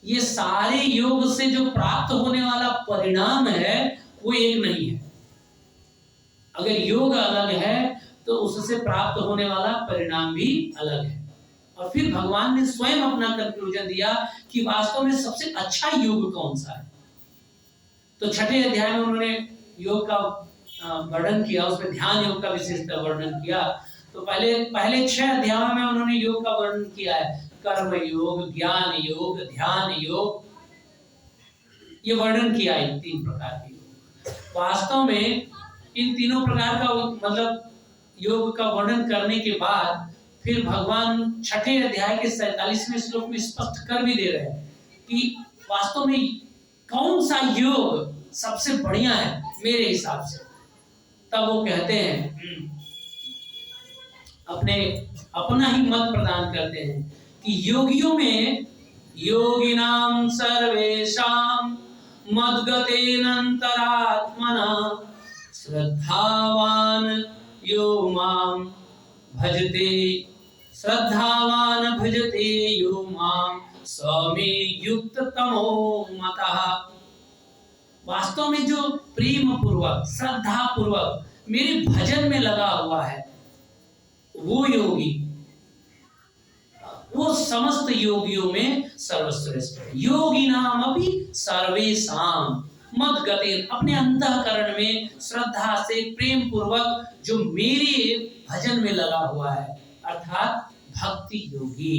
Speaker 1: ये सारे योग से जो प्राप्त होने वाला परिणाम है वो एक नहीं है। अगर योग अलग है तो उससे प्राप्त होने वाला परिणाम भी अलग है। और फिर भगवान ने स्वयं अपना कंक्लूजन दिया कि वास्तव में सबसे अच्छा योग कौन सा है। तो छठे अध्याय में उन्होंने योग का वर्णन किया, उसमें ध्यान योग का विशेषता वर्णन किया। तो पहले 6 अध्यायों में उन्होंने योग का वर्णन किया है, कर्म योग, ज्ञान योग, ध्यान योग, ये वर्णन किया है 3 प्रकार के योग। वास्तव में इन तीनों प्रकार का मतलब योग का वर्णन करने के बाद फिर भगवान छठे अध्याय के 47वें श्लोक में स्पष्ट कर भी दे रहे हैं कि वास्तव में कौन सा योग सबसे बढ़िया है मेरे हिसाब से। तब वो कहते हैं, अपना ही मत प्रदान करते हैं कि योगियों में योगिनाम सर्वेषां मद्गतेन अंतरात्मना श्रद्धावान यो माम भजते, श्रद्धावान भजते यो माम स्वामी युक्त तमो मतः। वास्तव में जो प्रेम पूर्वक, श्रद्धा पूर्वक मेरे भजन में लगा हुआ है वो योगी, वो समस्त योगियों में सर्वश्रेष्ठ है। योगी नाम अभी सर्वेषां मद्गतेन, अपने अंतःकरण में श्रद्धा से प्रेम पूर्वक जो मेरे भजन में लगा हुआ है, अर्थात भक्ति योगी।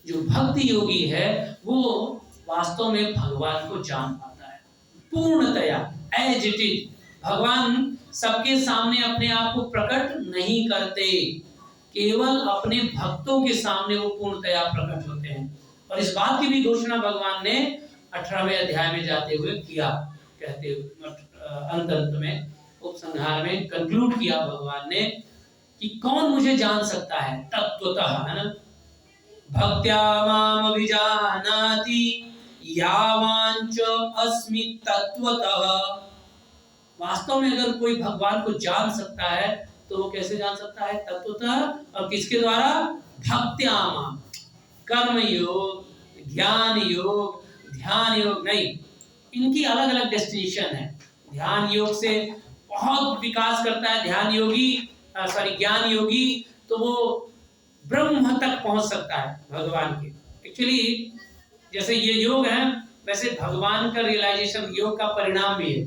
Speaker 1: जो भक्ति योगी है वो वास्तव में भगवान को जान पाता है पूर्णतया, एज इट इज। भगवान सबके सामने अपने आप को प्रकट नहीं करते, केवल अपने भक्तों के सामने वो पूर्णतया प्रकट होते हैं। और इस बात की भी घोषणा भगवान ने 18वें अध्याय में जाते हुए किया, कहते अंत में उपसंहार में कंक्लूड किया भगवान ने कि कौन मुझे जान सकता है तत्वतः, है ना। भक्त्या माम अभिजानाति यावांच अस्मि तत्वतः। वास्तव में अगर कोई भगवान को जान सकता है तो वो कैसे जान सकता है? तत्वतः। और किसके द्वारा? भक्त्या माम, कर्म योग, ज्ञान योग, ध्यान योग नहीं, इनकी अलग अलग डेस्टिनेशन है। ध्यान योग से बहुत विकास करता है ध्यान योगी, ज्ञान योगी, तो वो ब्रह्म तक पहुंच सकता है भगवान के। एक्चुअली जैसे ये योग है, वैसे भगवान का रियलाइजेशन योग का परिणाम भी है।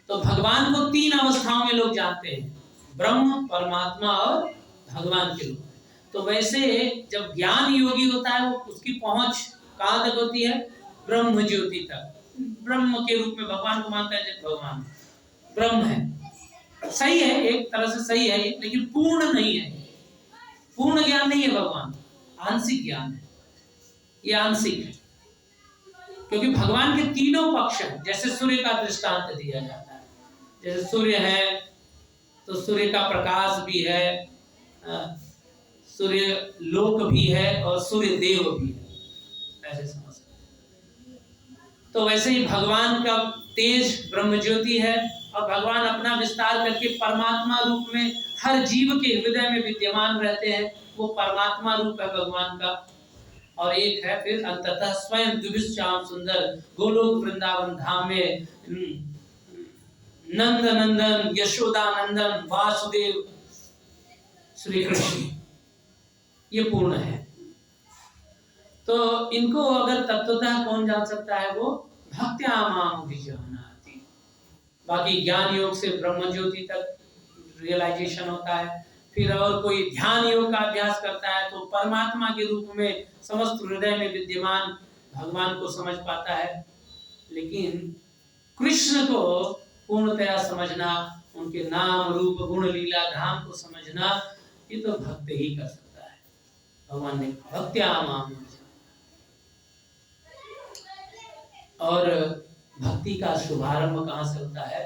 Speaker 1: तो भगवान को 3 अवस्थाओं में लोग जानते हैं, ब्रह्म, परमात्मा और भगवान के रूप में। तो वैसे जब ज्ञान योगी होता है वो उसकी पहुंच कहां तक होती है? ब्रह्म ज्योति तक। ब्रह्म के रूप में भगवान को मानता है जब भगवान ब्रह्म है। सही है, एक तरह से सही है, लेकिन पूर्ण नहीं है। पूर्ण ज्ञान नहीं है भगवान, आंशिक ज्ञान है, ये आंशिक है। क्योंकि भगवान के तीनों पक्ष हैं। जैसे सूर्य का दृष्टांत दिया जाता है, जैसे सूर्य है तो सूर्य का प्रकाश भी है, सूर्य लोक भी है और सूर्य देव भी है, ऐसे समझ सकते। तो वैसे ही भगवान का तेज ब्रह्म ज्योति है और भगवान अपना विस्तार करके परमात्मा रूप में हर जीव के हृदय में विद्यमान रहते हैं, वो परमात्मा रूप है भगवान का। और एक है फिर अंततः स्वयं द्विविध श्याम सुंदर गोलोक वृंदावन धाम में नंद नंदन यशोदा नंदन वासुदेव श्री कृष्ण, ये पूर्ण है। तो इनको अगर तत्वतः कौन जान सकता है? वो भक्त्या माम अभिजानाति। बाकी ज्ञान योग से ब्रह्म ज्योति तक रियलाइजेशन होता है। फिर और कोई ध्यान योग का अभ्यास करता है तो परमात्मा के रूप में समस्त हृदय में विद्यमान भगवान को समझ पाता है। लेकिन कृष्ण को पूर्णतया समझना, उनके नाम रूप गुण लीला धाम को समझना, ये तो भक्त ही कर सकता है। भगवान ने भक्त्या माम। और भक्ति का शुभारंभ कहाँ से होता है?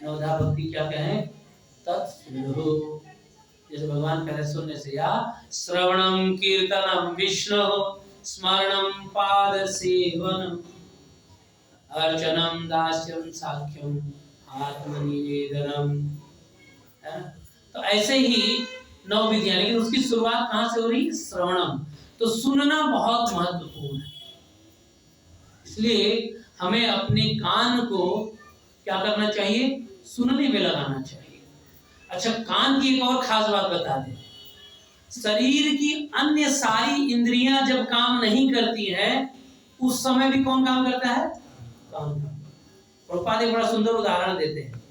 Speaker 1: नवधा भक्ति क्या कहें? तत्सुनो, जैसे भगवान कह रहे सुनने से, या श्रवणम कीर्तनम विष्णु स्मरणम पाद सेवनम अर्चनम दास्यम साख्यम आत्मनिवेदनम। तो ऐसे ही 9 विधियां, लेकिन उसकी शुरुआत कहाँ से हो रही? श्रवणम। तो सुनना बहुत महत्वपूर्ण है, इसलिए हमें अपने कान को क्या करना चाहिए? सुनने में लगाना चाहिए। अच्छा, कान की एक और खास बात बता दें, शरीर की अन्य सारी इंद्रियां जब काम नहीं करती हैं, उस समय भी कौन काम करता है? कान। प्रभुपाद एक बड़ा सुंदर उदाहरण देते हैं।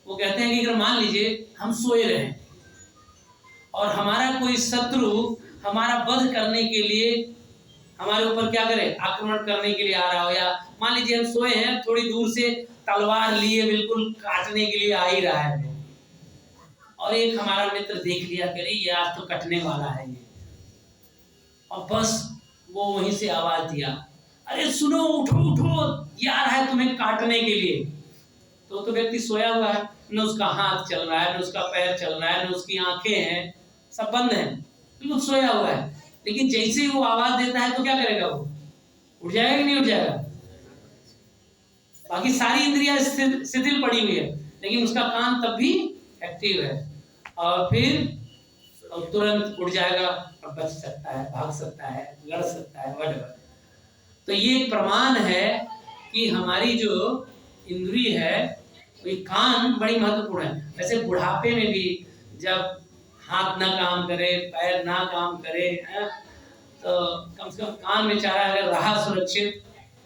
Speaker 1: वो कहते हैं कि अगर मान लीजिए हम सोए रहे और हमारा कोई शत्रु हमारा वध करने के लिए हमारे ऊपर क्या करे? आक्रमण करने के लिए आ रहा हो, या मान लीजिए हम सोए हैं, थोड़ी दूर से तलवार लिए बिल्कुल काटने के लिए आ ही रहा है, और एक हमारा मित्र देख लिया कि ये आज तो कटने वाला है ये, और बस वो वहीं से आवाज दिया, अरे सुनो, उठो उठो, ये आ रहा है तुम्हें काटने के लिए। तो व्यक्ति सोया हुआ है, न उसका हाथ चल रहा है, न उसका पैर चल रहा है, न उसकी आंखें हैं, सब बंद हैं, बिल्कुल सोया हुआ है। लेकिन जैसे ही वो आवाज देता है तो क्या करेगा? वो उठ जाएगा कि नहीं उठ जाएगा? बाकी सारी इंद्रियां शिथिल पड़ी हुई है, लेकिन उसका कान तब भी एक्टिव है, और फिर तुरंत उठ जाएगा और बच सकता है, भाग सकता है, लड़ सकता है, वट। तो ये प्रमाण है कि हमारी जो इंद्री है, ये कान बड़ी महत्वपूर्ण है। वैसे बुढ़ापे में भी जब हाथ ना काम करे, पैर ना काम करे, तो कम से कम कान में चारा अगर रहा सुरक्षित,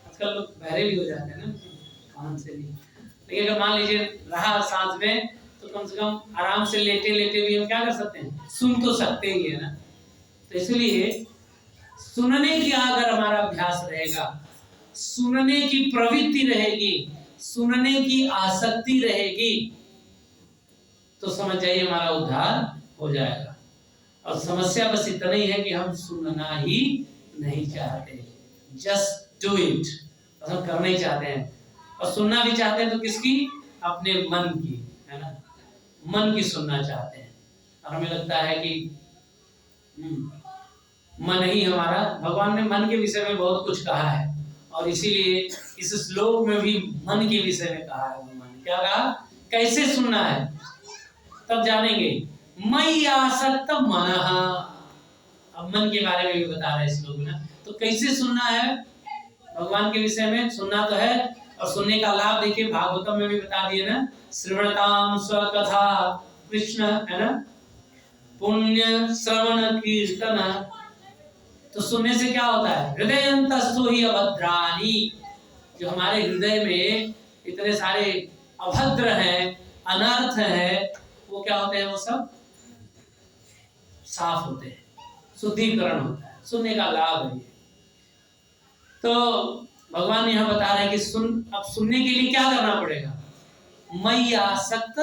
Speaker 1: आजकल लोग बहरे भी हो जाते हैं ना कान से भी, लेकिन अगर मान लीजिए रहा साथ में, तो कम से कम आराम से लेटे लेटे भी हम क्या कर सकते हैं? सुन तो सकते ही है ना। तो इसलिए सुनने की अगर हमारा अभ्यास रहेगा, सुनने की प्रवृत्ति रहेगी, सुनने की आसक्ति रहेगी, तो समझ जाइए हमारा उद्धार हो जाएगा। और समस्या बस इतना ही है कि हम सुनना ही नहीं चाहते, जस्ट डू इट, हम करना ही चाहते हैं। और सुनना भी चाहते हैं तो किसकी? अपने मन की, है ना, मन की सुनना चाहते हैं। और हमें लगता है कि मन ही हमारा, भगवान ने मन के विषय में बहुत कुछ कहा है, और इसीलिए इस श्लोक में भी मन के विषय में कहा है। भगवान क्या कहा? कैसे सुनना है तब जानेंगे। मयि आसक्त मनः, अब मन के बारे में भी बता रहे हैं इस श्लोक में। तो कैसे सुनना है भगवान के विषय में? सुनना तो है, और सुनने का लाभ देखिए भागवतम में भी बता दिए ना, श्रवणताम स्वकथा कृष्ण, है ना, पुण्य श्रवण कीर्तन। तो सुनने से क्या होता है? हृदयंतस्थो हि अभद्राणि, जो हमारे हृदय में इतने सारे अभद्र हैं, अनर्थ है, वो क्या होते हैं? वो सब साफ होते हैं, शुद्धिकरण होता है। सुनने का लाभ है। तो भगवान यहाँ बता रहे हैं कि अब सुनने के लिए क्या करना पड़ेगा? मयि आसक्त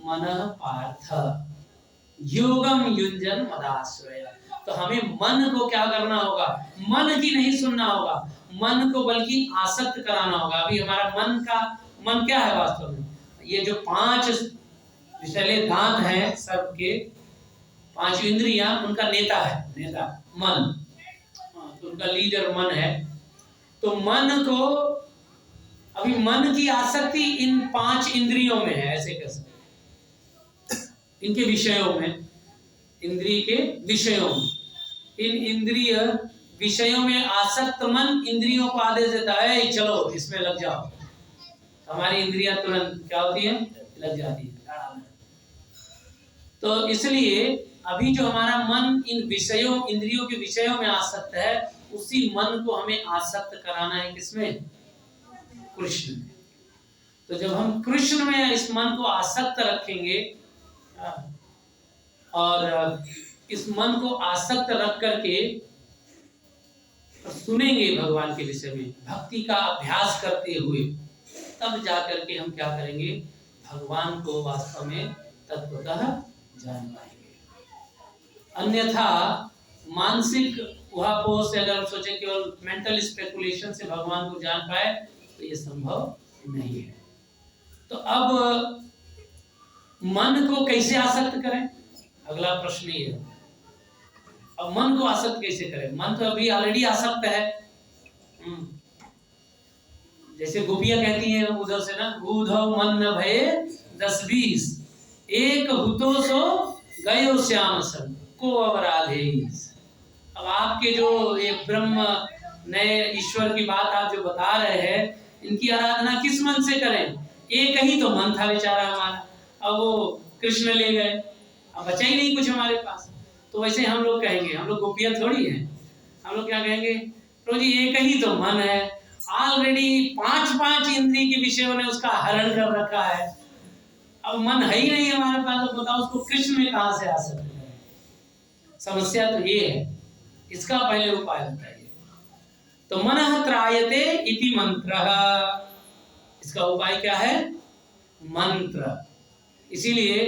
Speaker 1: मनः पार्थ योगम युञ्जन मदाश्रय। तो हमें मन को क्या करना होगा? मन की नहीं सुनना होगा, मन को बल्कि आसक्त कराना होगा। अभी हमारा मन क्या है वास्तव में? ये जो 5 विषैले दांत हैं सबके, 5 इंद्रियां, उनका नेता है, नेता मन, तो उनका लीडर मन है। तो मन को, अभी मन की आसक्ति इन 5 इंद्रियों में है, ऐसे कह सकते, इनके विषयों में, इंद्रिय के विषयों में, इन इंद्रिय विषयों में आसक्त मन इंद्रियों को आदेश देता है, चलो इसमें लग जाओ। हमारी इंद्रियां तुरंत क्या होती हैं? लग जाती है। तो इसलिए अभी जो हमारा मन इन विषयों, इंद्रियों के विषयों में आसक्त है, उसी मन को हमें आसक्त कराना है किसमें? कृष्ण में। तो जब हम कृष्ण में इस मन को आसक्त रखेंगे, और इस मन को आसक्त रख करके सुनेंगे भगवान के विषय में, भक्ति का अभ्यास करते हुए, तब जाकर के हम क्या करेंगे? भगवान को वास्तव में तत्वतः जान पाएंगे। अन्यथा मानसिक ऊहापोह से अगर हम सोचें केवल मेंटल स्पेकुलेशन से भगवान को जान पाए तो ये संभव नहीं है। तो अब मन को कैसे आसक्त करें, अगला प्रश्न ये है। अब मन को आसक्त कैसे करें? मन तो अभी ऑलरेडी आसक्त है। जैसे गोपियां कहती हैं उधर से ना, उधव मन न भये 10-20 एक हुतो सो गयो श्याम सन को अवराधे। अब आपके जो ये ब्रह्म नए ईश्वर की बात आप जो बता रहे हैं, इनकी आराधना किस मन से करें? एक ही तो मन था बेचारा हमारा, अब वो कृष्ण ले गए, अब बचा ही नहीं कुछ हमारे पास। तो वैसे हम लोग कहेंगे, हम लोग गोपियां थोड़ी हैं, हम लोग क्या कहेंगे? तो जी एक ही तो मन है, ऑलरेडी 5 इंद्रिय के विषयों ने उसका हरण कर रखा है, अब मन है ही नहीं हमारे पास, तो बताओ उसको कृष्ण में कहां से आ सकता है? समस्या तो ये है, इसका पहले उपाय बताइए। तो मनः त्रायते इति मंत्रः, इसका उपाय क्या है? मंत्र। इसीलिए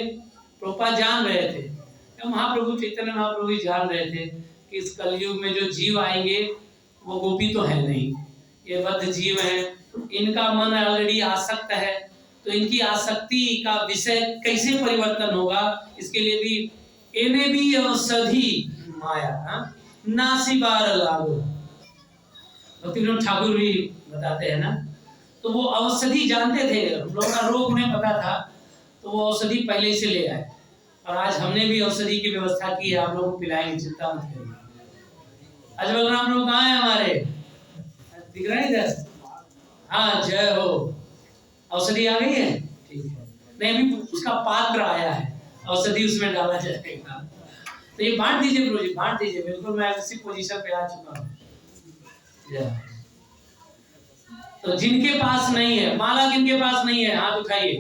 Speaker 1: प्रभुपाद जान रहे थे, महाप्रभु चैतन्य महाप्रभु भी जान रहे थे कि इस कलयुग में जो जीव आएंगे वो गोपी तो है नहीं, ये बद्ध जीव है, इनका मन ऑलरेडी आसक्त है, तो इनकी आसक्ति का विषय कैसे परिवर्तन होगा? इसके लिए भी इन्हें भी औषधि माया नासी बार लागो, भक्ति विनोद ठाकुर भी बताते हैं ना। तो वो औषधि जानते थे, लोगों का रोग उन्हें पता था, तो वो औषधि पहले से ले आए, और आज हमने भी औषधि की व्यवस्था की है, आप लोगों को पिलाएंगे, चिंता मत करिए। आज बलराम लोग कहाँ हैं हमारे? दिख रहे हैं इधर? हाँ, जय हो। औषधि आ गई है? ठीक है, नहीं अभी उसका पात्र आया है, औषधि उसमें डाला जाएगा। तो ये बांट दीजिए प्रभु जी, बांट दीजिए, बिल्कुल मैं उसी पोजीशन पे आ चुका हूँ। तो जिनके पास नहीं है माला, किनके पास नहीं है हाथ उठाइए।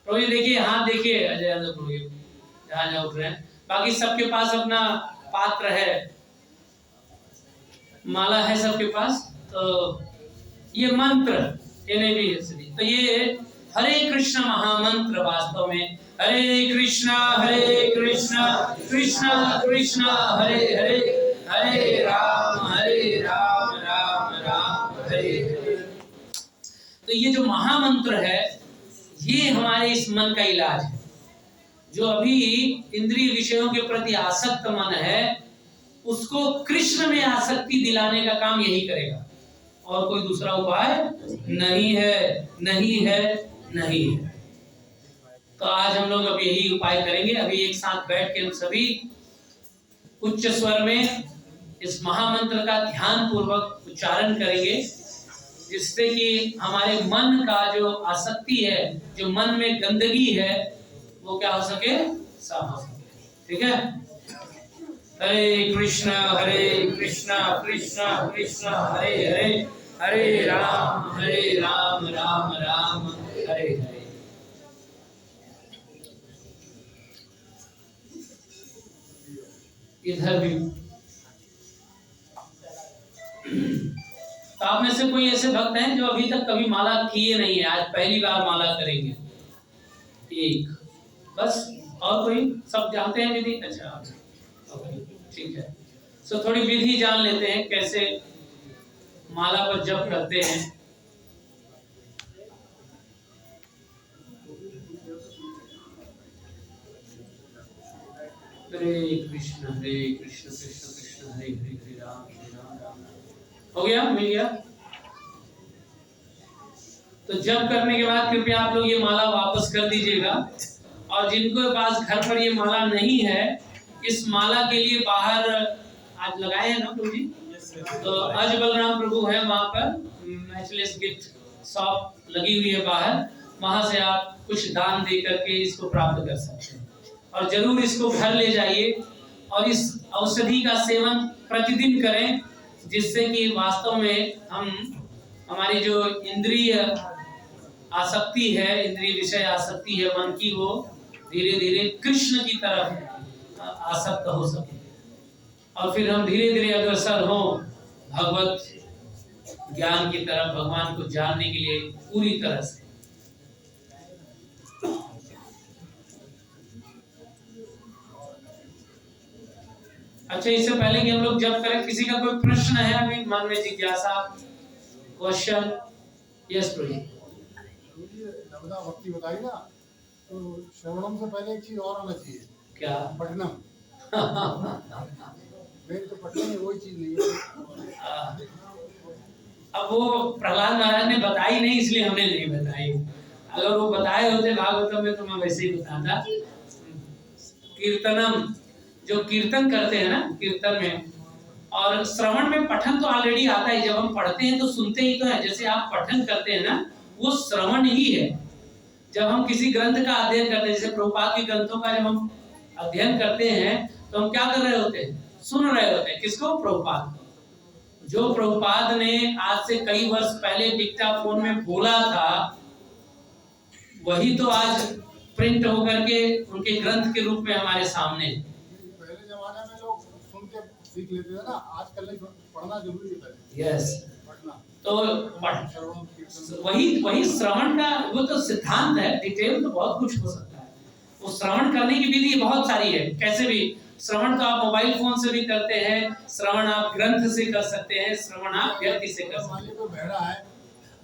Speaker 1: प्रभु जी देखिए, हाथ देखिए, अजय प्रभु जी जहाँ उठ रहे हैं, बाकी सबके पास अपना पात्र है, माला है सबके पास। तो ये मंत्र इन्हें भी, तो ये हरे कृष्ण महामंत्र वास्तव में हरे कृष्णा कृष्ण कृष्ण हरे हरे, हरे राम राम राम हरे हरे। तो ये जो महामंत्र है, ये हमारे इस मन का इलाज है। जो अभी इंद्रिय विषयों के प्रति आसक्त मन है, उसको कृष्ण में आसक्ति दिलाने का काम यही करेगा, और कोई दूसरा उपाय नहीं है, नहीं है, नहीं है। तो आज हम लोग अब यही उपाय करेंगे। अभी एक साथ बैठ के हम सभी उच्च स्वर में इस महामंत्र का ध्यान पूर्वक उच्चारण करेंगे, जिससे कि हमारे मन का जो आसक्ति है, जो मन में गंदगी है, वो क्या हो सके? साफ हो सके। ठीक है? हरे कृष्ण कृष्ण कृष्ण हरे हरे, हरे राम राम राम हरे हरे। इधर भी तो आप में से कोई ऐसे भक्त हैं जो अभी तक कभी माला किए नहीं है, आज पहली बार माला करेंगे? एक बस, और कोई? सब जानते हैं विधि? अच्छा, ओके, ठीक है। सो थोड़ी विधि जान लेते हैं, कैसे माला पर जप करते हैं। हरे कृष्ण कृष्ण कृष्ण हरे हरे, हरे राम राम। हो गया? मिल गया? तो जप करने के बाद कृपया आप लोग ये माला वापस कर दीजिएगा, और जिनके पास घर पर ये माला नहीं है, इस माला के लिए बाहर आज लगाए हैं ना प्रभु जी, तो आज बलराम प्रभु है वहां पर, मैचलेस गिफ्ट शॉप लगी हुई है बाहर, वहां से आप कुछ दान दे करके इसको प्राप्त कर सकते हैं। और जरूर इसको घर ले जाइए, और इस औषधि का सेवन प्रतिदिन करें, जिससे कि वास्तव में हमारी जो इंद्रिय आसक्ति है, इंद्रिय विषय आसक्ति है मन की, वो धीरे धीरे कृष्ण की तरफ आसक्त हो सके, और फिर हम धीरे धीरे अग्रसर हो भगवत ज्ञान की तरफ, भगवान को जानने के लिए पूरी तरह से। अच्छा, इससे पहले कि हम लोग जब करें, किसी का कोई प्रश्न है अभी मन में, जिज्ञासा, क्वेश्चन? यस प्रभु।
Speaker 2: नवदा भक्ति बताई ना, तो श्रवणम से पहले एक चीज और आना चाहिए।
Speaker 1: क्या?
Speaker 2: पठनम। मेन तो पठन में वही चीज नहीं है।
Speaker 1: अब वो प्रहलाद महाराज ने बताई नहीं, इसलिए हमने नहीं बताई। अगर वो बताए होते भागवतम में तो मैं वैसे ही बताता। कीर्तनम, जो कीर्तन करते हैं ना, कीर्तन में और श्रवण में, पठन तो ऑलरेडी आता है। जब हम पढ़ते हैं तो सुनते ही तो है। जैसे आप पठन करते हैं ना, वो श्रवण ही है। जब हम किसी ग्रंथ का अध्ययन करते हैं, जैसे प्रभुपाद के ग्रंथों का जब हम अध्ययन करते हैं, तो हम क्या कर रहे होते हैं? सुन रहे होते हैं। किसको? प्रभुपाद। जो प्रभुपाद ने आज से कई वर्ष पहले डिक्टाफोन में बोला था, वही तो आज प्रिंट होकर के उनके ग्रंथ के रूप में हमारे सामने।
Speaker 2: पहले जमाने में लोग सुन के सीख लेते थे ना, आजकल नहीं, पढ़ना जरूरी है।
Speaker 1: यस,
Speaker 2: पढ़ना
Speaker 1: तो वही श्रवण का वो तो सिद्धांत है। डिटेल तो बहुत कुछ हो सकता है। वो श्रवण करने की विधि बहुत सारी है। कैसे भी श्रवण तो आप मोबाइल फोन से भी करते हैं, श्रवण आप ग्रंथ से कर सकते हैं, श्रवण आप व्यक्ति से कर सकते हैं।
Speaker 2: कोई बहरा है,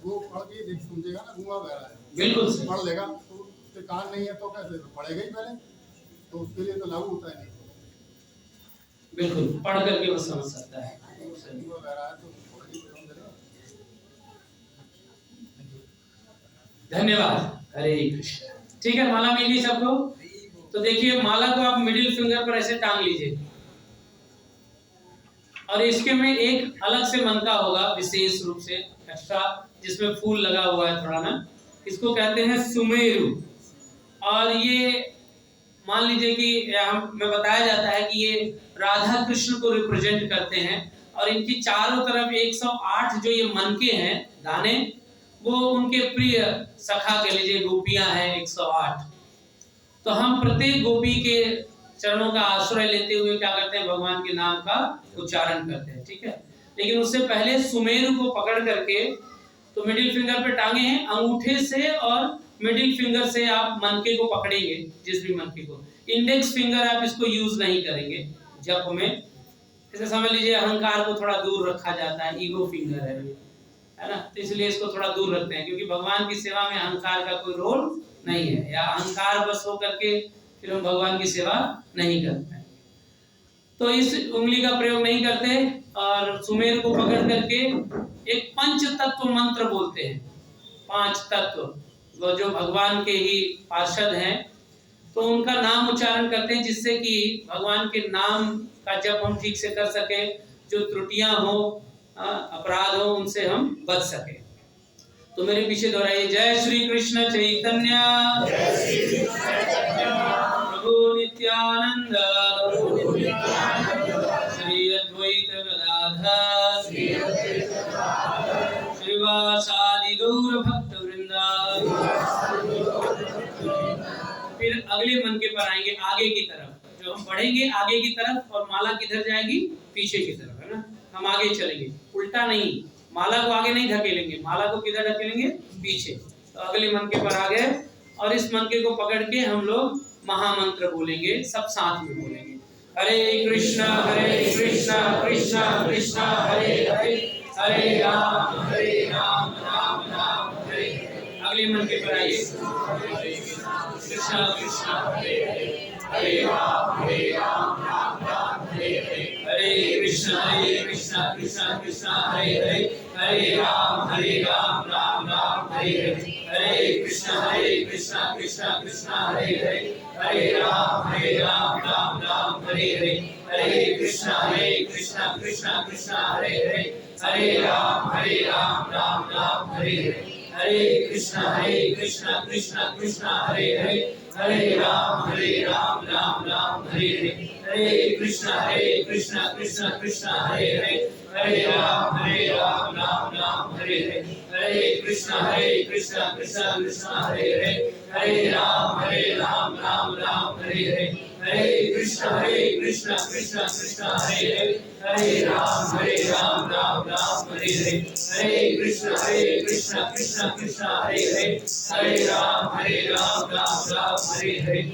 Speaker 2: वो पढ़ के देख समझेगा ना, गूंगा बहरा है,
Speaker 1: बिल्कुल से
Speaker 2: पढ़ लेगा। तो उसके कान नहीं है तो कैसे पढ़ेगा ही पहले, तो उसके लिए तो लागू होता है नहीं।
Speaker 1: बिल्कुल, पढ़ करके वो समझ सकता है। धन्यवाद। हरे कृष्ण। ठीक है, माला मिली सबको? तो देखिए, माला को आप मिडिल फिंगर पर ऐसे टांग लीजिए, और इसके में एक अलग से मनका होगा, विशेष रूप से एक्स्ट्रा, जिसमें फूल लगा हुआ है थोड़ा ना। इसको कहते हैं सुमेरु। और ये मान लीजिए कि हमें बताया जाता है कि ये राधा कृष्ण को रिप्रेजेंट करते हैं। और इनकी चारों तरफ 108 जो ये मनके हैं, दाने, वो उनके प्रिय सखा के लीजिए, गोपियां हैं 108। तो हम प्रत्येक गोपी के चरणों का आश्रय लेते हुए क्या करते हैं? भगवान के नाम का उच्चारण करते हैं। ठीक है, लेकिन उससे पहले सुमेरु को पकड़ करके, तो मिडिल फिंगर पे टांगे हैं, अंगूठे से और मिडिल फिंगर से आप मनके को पकड़ेंगे, जिस भी मनके को। इंडेक्स फिंगर आप इसको यूज नहीं करेंगे जप में। जैसे समझ लीजिए अहंकार को थोड़ा दूर रखा जाता है, ईगो फिंगर है ना, तो इसलिए इसको थोड़ा दूर रखते हैं, क्योंकि भगवान की सेवा में अहंकार का कोई रोल नहीं है, या अहंकार बस हो करके फिर हम भगवान की सेवा नहीं करते हैं। तो इस उंगली का प्रयोग नहीं करते, और सुमेर को पकड़ करके एक पंच तत्व मंत्र बोलते हैं। 5 तत्व, वो जो भगवान के ही पार्षद हैं, तो उनका नाम उच्चारण करते हैं, जिससे कि भगवान के नाम का जप हम ठीक से कर सके, जो त्रुटियां हो, अपराध हो, उनसे हम बच सके। तो मेरे पीछे दोहराइए, जय श्री कृष्ण चैतन्य प्रभु नित्यानंद श्री अद्वैत गदाधर श्रीवासादि गौर भक्त वृंदा। फिर अगले मनके पर आएंगे, आगे की तरफ। जो हम बढ़ेंगे आगे की तरफ, और माला किधर जाएगी? पीछे की तरफ, है ना। हम आगे चलेंगे, उल्टा नहीं। माला को आगे नहीं धकेलेंगे, माला को किधर धकेलेंगे? पीछे। तो अगले मनके पर आ गए, और इस मनके को पकड़ के हम लोग महामंत्र बोलेंगे, सब साथ में बोलेंगे। हरे कृष्णा कृष्णा कृष्णा हरे हरे, हरे राम राम राम हरे। अगले मनके पर आइए, कृष्णा कृष्णा हरे राम राम राम हरे हरे, हरे कृष्णा कृष्णा हरे हरे, हरे राम राम राम हरे हरे, हरे कृष्णा कृष्णा हरे हरे, हरे राम राम राम हरे हरे, हरे कृष्णा कृष्णा हरे हरे, हरे राम राम राम हरे हरे, हरे कृष्णा कृष्णा हरे हरे, हरे राम राम राम हरे हरे, हरे कृष्णा कृष्णा हरे हरे, हरे राम राम हरे हरे, हरे कृष्णा कृष्णा हरे हरे, हरे राम राम हरे हरे, हरे कृष्णा कृष्णा हरे हरे, हरे राम राम हरे हरे, हरे कृष्णा कृष्णा हरे हरे, हरे राम राम हरे हरे।